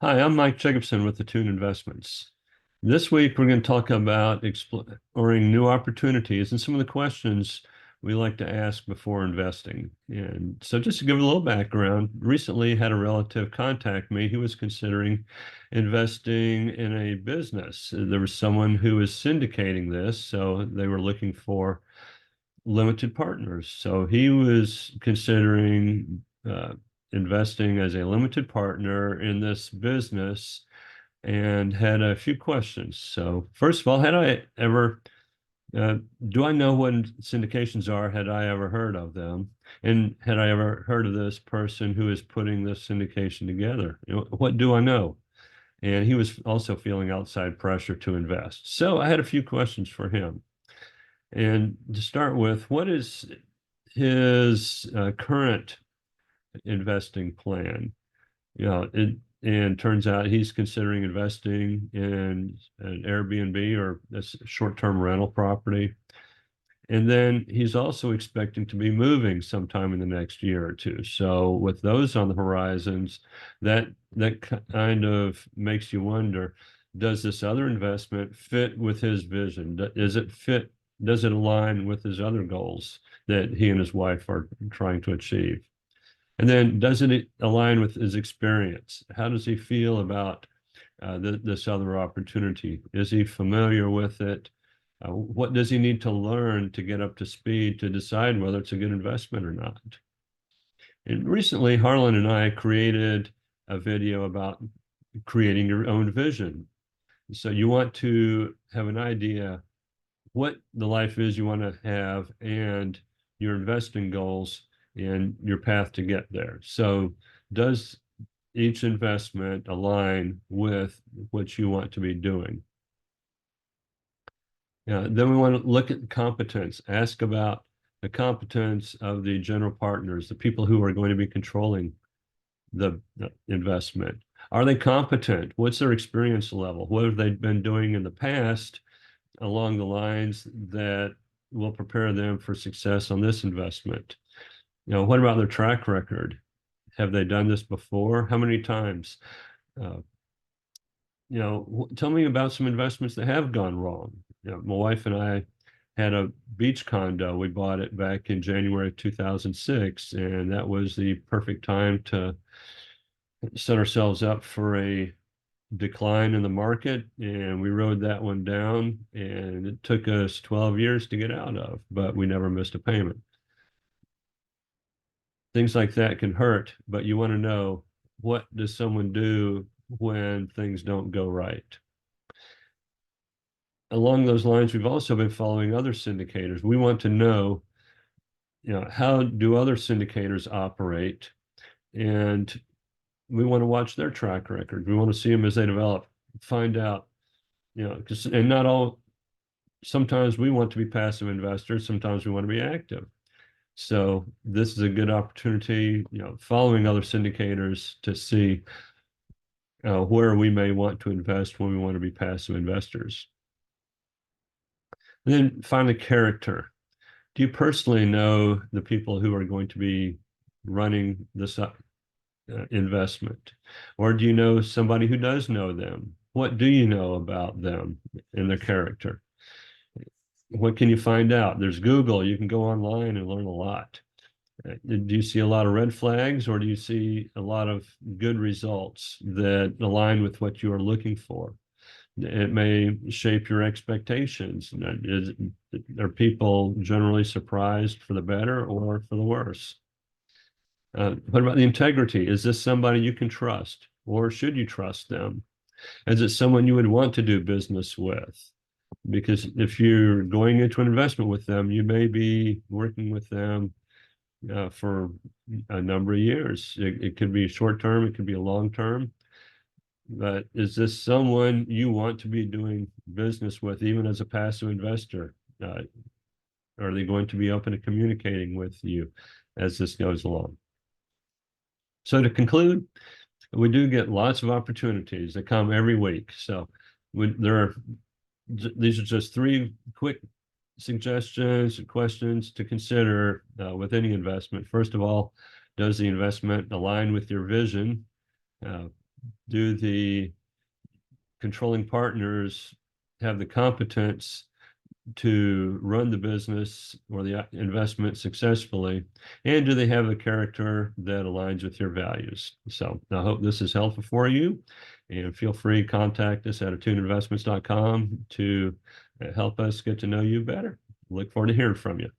Hi, I'm Mike Jacobson with the Tune Investments. This week, we're going to talk about exploring new opportunities and some of the questions we like to ask before investing. And so, just to give a little background, recently had a relative contact me who was considering investing in a business. There was someone who was syndicating this, so they were looking for limited partners. So he was considering investing as a limited partner in this business and had a few questions. So, first of all, had I ever, uh, do I know what syndications are? Had I ever heard of them? And had I ever heard of this person who is putting this syndication together? What do I know? And he was also feeling outside pressure to invest. So, I had a few questions for him. And to start with, what is his current investing plan? And turns out he's considering investing in an Airbnb or a short-term rental property. And then he's also expecting to be moving sometime in the next year or two. So with those on the horizons, that kind of makes you wonder, does this other investment fit with his vision? Does it fit? Does it align with his other goals that he and his wife are trying to achieve? And then doesn't it align with his experience? How does he feel about this other opportunity? Is he familiar with it? What does he need to learn to get up to speed to decide whether it's a good investment or not? And recently, Harlan and I created a video about creating your own vision. So you want to have an idea what the life is you want to have and your investing goals and your path to get there. So does each investment align with what you want to be doing? Then we want to look at competence, ask about the competence of the general partners, the people who are going to be controlling the investment. Are they competent? What's their experience level? What have they been doing in the past along the lines that will prepare them for success on this investment? What about their track record? Have they done this before? How many times? Uh, Tell me about some investments that have gone wrong. My wife and I had a beach condo. We bought it back in January of 2006, and that was the perfect time to set ourselves up for a decline in the market. And we rode that one down, and it took us 12 years to get out of, but we never missed a payment. Things like that can hurt, but you want to know, what does someone do when things don't go right? Along those lines, we've also been following other syndicators. We want to know, how do other syndicators operate? And we want to watch their track record. We want to see them as they develop, find out, because, and not all, sometimes we want to be passive investors, sometimes we want to be active. So this is a good opportunity, following other syndicators to see where we may want to invest when we want to be passive investors. And then finally, character. Do you personally know the people who are going to be running this investment? Or do you know somebody who does know them? What do you know about them and their character? What can you find out? There's Google. You can go online and learn a lot. Do you see a lot of red flags, or do you see a lot of good results that align with what you are looking for? It may shape your expectations. Are people generally surprised for the better or for the worse? What about the integrity? Is this somebody you can trust, or should you trust them? Is it someone you would want to do business with? Because if you're going into an investment with them, you may be working with them for a number of years. It could be short term, it could be a long term. But is this someone you want to be doing business with, even as a passive investor? Are they going to be open to communicating with you as this goes along? So to conclude, we do get lots of opportunities that come every week. So there are these are just three quick suggestions and questions to consider with any investment. First of all, does the investment align with your vision? Do the controlling partners have the competence to run the business or the investment successfully? And do they have a character that aligns with your values? So I hope this is helpful for you. And feel free to contact us at attuneinvestments.com to help us get to know you better. Look forward to hearing from you.